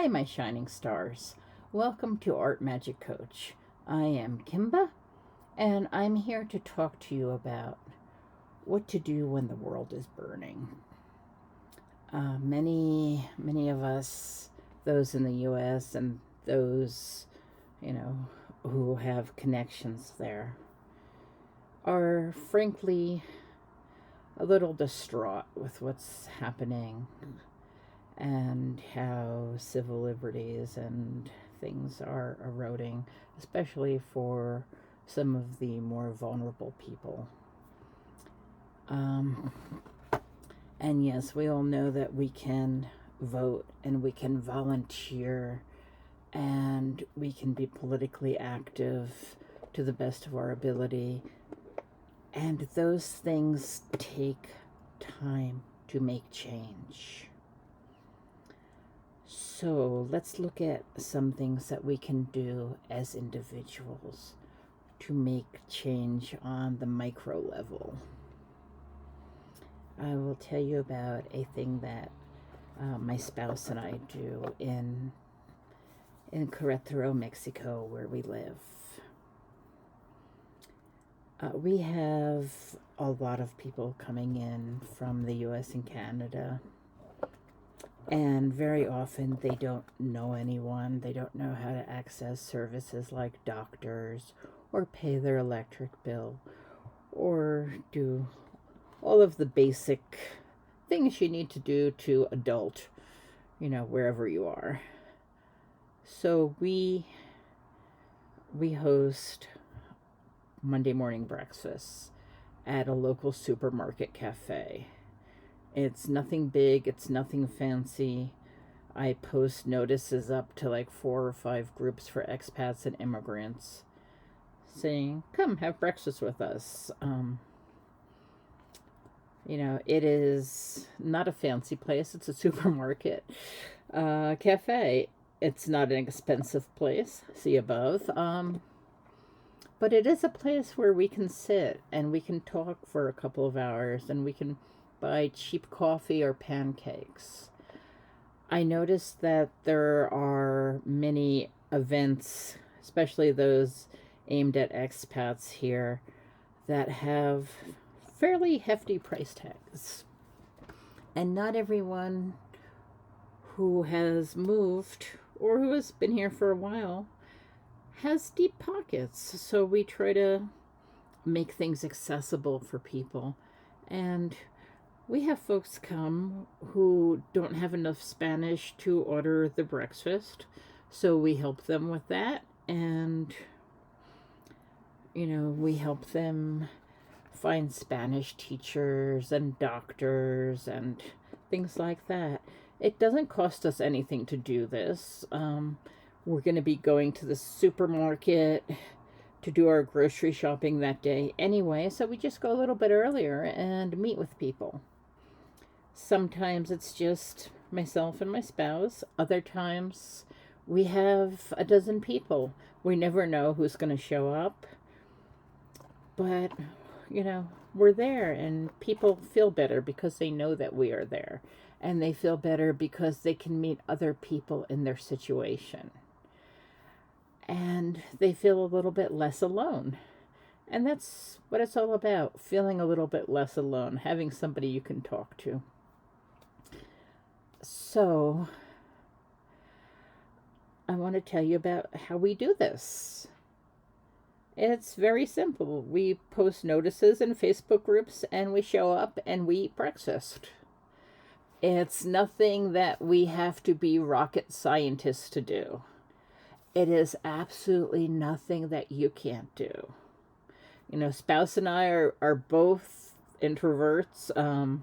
Hi, my shining stars. Welcome to Art Magick Coach. I am Kymba, and I'm here to talk to you about what to do when the world is burning. Many of us, those in the U.S. and those, who have connections there, are frankly a little distraught with what's happening and how civil liberties and things are eroding, especially for some of the more vulnerable people. And yes, we all know that we can vote and we can volunteer and we can be politically active to the best of our ability. And those things take time to make change. So let's look at some things that we can do as individuals to make change on the micro level. I will tell you about a thing that my spouse and I do in Querétaro, Mexico, where we live. We have a lot of people coming in from the US and Canada. And very often they don't know anyone. They don't know how to access services like doctors or pay their electric bill or do all of the basic things you need to do to adult, wherever you are. So we host Monday morning breakfasts at a local supermarket cafe. It's nothing big, it's nothing fancy. I post notices up to like 4 or 5 groups for expats and immigrants saying, come have breakfast with us. It is not a fancy place. It's a supermarket cafe. It's not an expensive place, see above. But it is a place where we can sit and we can talk for a couple of hours and we can buy cheap coffee or pancakes. I noticed that there are many events, especially those aimed at expats here, that have fairly hefty price tags. And not everyone who has moved or who has been here for a while has deep pockets. So we try to make things accessible for people. And we have folks come who don't have enough Spanish to order the breakfast, so we help them with that, and, we help them find Spanish teachers and doctors and things like that. It doesn't cost us anything to do this. We're going to be going to the supermarket to do our grocery shopping that day anyway, so we just go a little bit earlier and meet with people. Sometimes it's just myself and my spouse. Other times we have a dozen people. We never know who's going to show up. But, we're there and people feel better because they know that we are there. And they feel better because they can meet other people in their situation. And they feel a little bit less alone. And that's what it's all about, feeling a little bit less alone, having somebody you can talk to. So, I want to tell you about how we do this. It's very simple. We post notices in Facebook groups and we show up and we eat breakfast. It's nothing that we have to be rocket scientists to do. It is absolutely nothing that you can't do. Spouse and I are both introverts.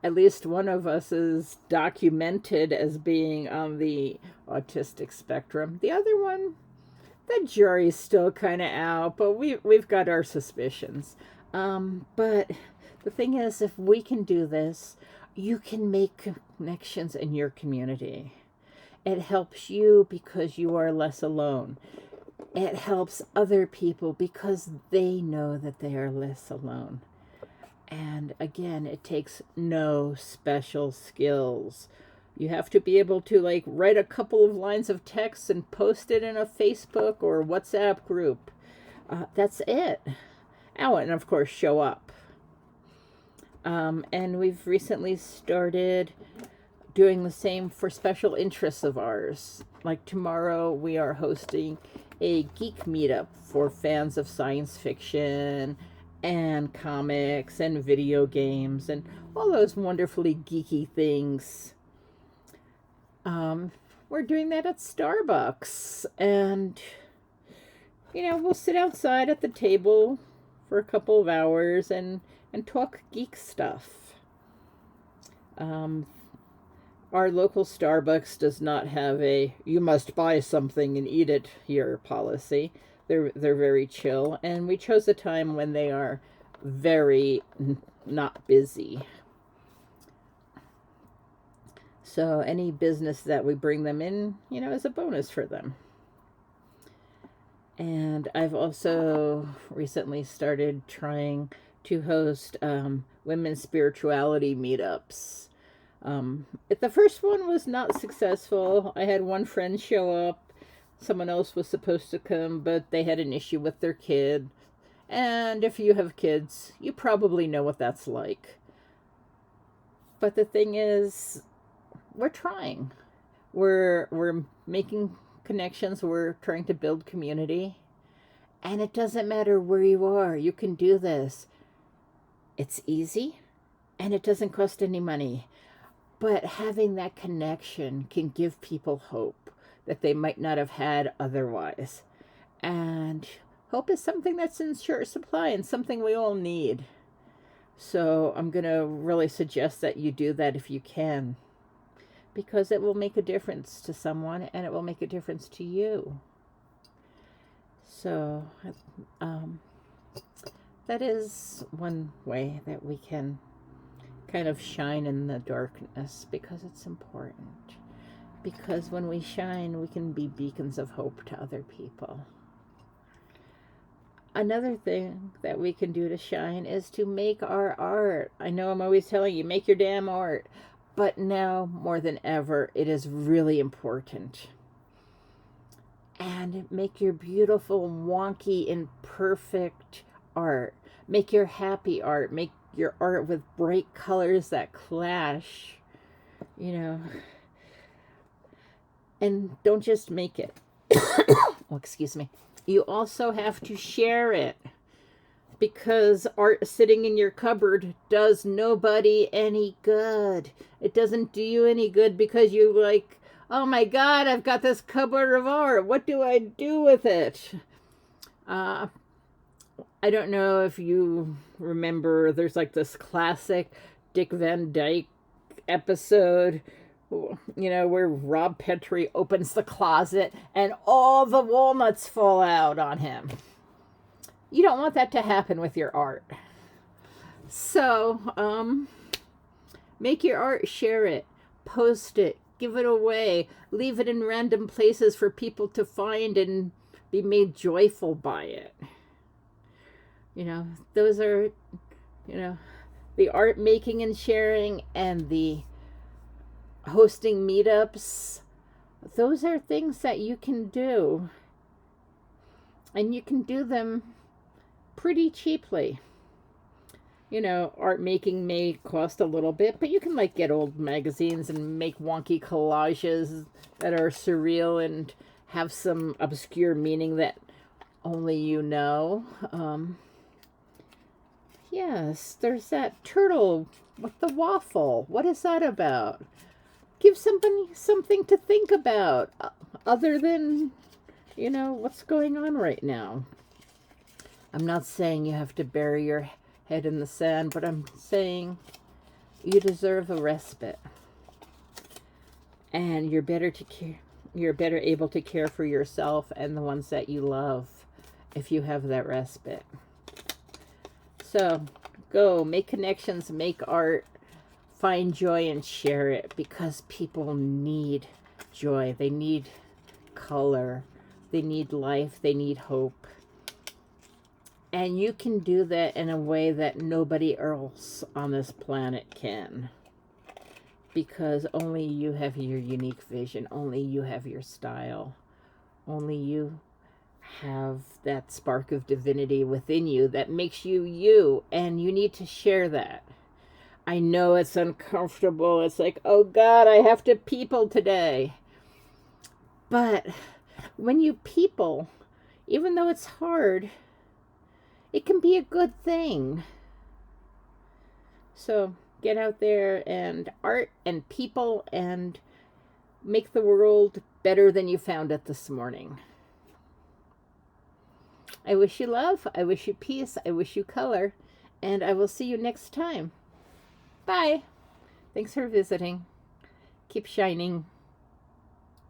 At least one of us is documented as being on the autistic spectrum. The other one, the jury's still kind of out, but we've got our suspicions. But the thing is, if we can do this, you can make connections in your community. It helps you because you are less alone. It helps other people because they know that they are less alone. And again, it takes no special skills. You have to be able to like write a couple of lines of text and post it in a Facebook or WhatsApp group. That's it. Oh, and of course, show up. And we've recently started doing the same for special interests of ours. Like tomorrow, we are hosting a geek meetup for fans of science fiction and comics and video games and all those wonderfully geeky things. We're doing that at Starbucks, and we'll sit outside at the table for a couple of hours and talk geek stuff. Our local Starbucks does not have a "you must buy something and eat it here" policy. They're very chill, and we chose a time when they are very not busy. So any business that we bring them in, is a bonus for them. And I've also recently started trying to host women's spirituality meetups. The first one was not successful. I had one friend show up. Someone else was supposed to come, but they had an issue with their kid. And if you have kids, you probably know what that's like. But the thing is, we're trying. We're making connections. We're trying to build community. And it doesn't matter where you are. You can do this. It's easy, and it doesn't cost any money. But having that connection can give people hope that they might not have had otherwise. And hope is something that's in short supply and something we all need. So I'm going to really suggest that you do that if you can, because it will make a difference to someone, and it will make a difference to you. So that is one way that we can kind of shine in the darkness, because it's important. Because when we shine, we can be beacons of hope to other people. Another thing that we can do to shine is to make our art. I know I'm always telling you, make your damn art. But now, more than ever, it is really important. And make your beautiful, wonky, imperfect art. Make your happy art. Make your art with bright colors that clash. And don't just make it. Oh, excuse me. You also have to share it, because art sitting in your cupboard does nobody any good. It doesn't do you any good because you like, oh my God, I've got this cupboard of art. What do I do with it? I don't know if you remember, there's like this classic Dick Van Dyke episode, where Rob Petrie opens the closet and all the walnuts fall out on him. You don't want that to happen with your art. So, make your art, share it, post it, give it away, leave it in random places for people to find and be made joyful by it. Those are, the art making and sharing and the hosting meetups. Those are things that you can do. And you can do them pretty cheaply. Art making may cost a little bit, but you can get old magazines and make wonky collages that are surreal and have some obscure meaning that only you know. Yes, there's that turtle with the waffle. What is that about? Give somebody something to think about other than, what's going on right now. I'm not saying you have to bury your head in the sand, but I'm saying you deserve a respite. And you're better able to care for yourself and the ones that you love if you have that respite. So go make connections, make art, find joy and share it, because people need joy. They need color. They need life. They need hope. And you can do that in a way that nobody else on this planet can. because only you have your unique vision. Only you have your style. Only you have that spark of divinity within you that makes you you, and you need to share that. I know it's uncomfortable. It's like, oh God, I have to people today. But when you people, even though it's hard, it can be a good thing. So get out there and art and people and make the world better than you found it this morning. I wish you love, I wish you peace, I wish you color, and I will see you next time. Bye. Thanks for visiting. Keep shining.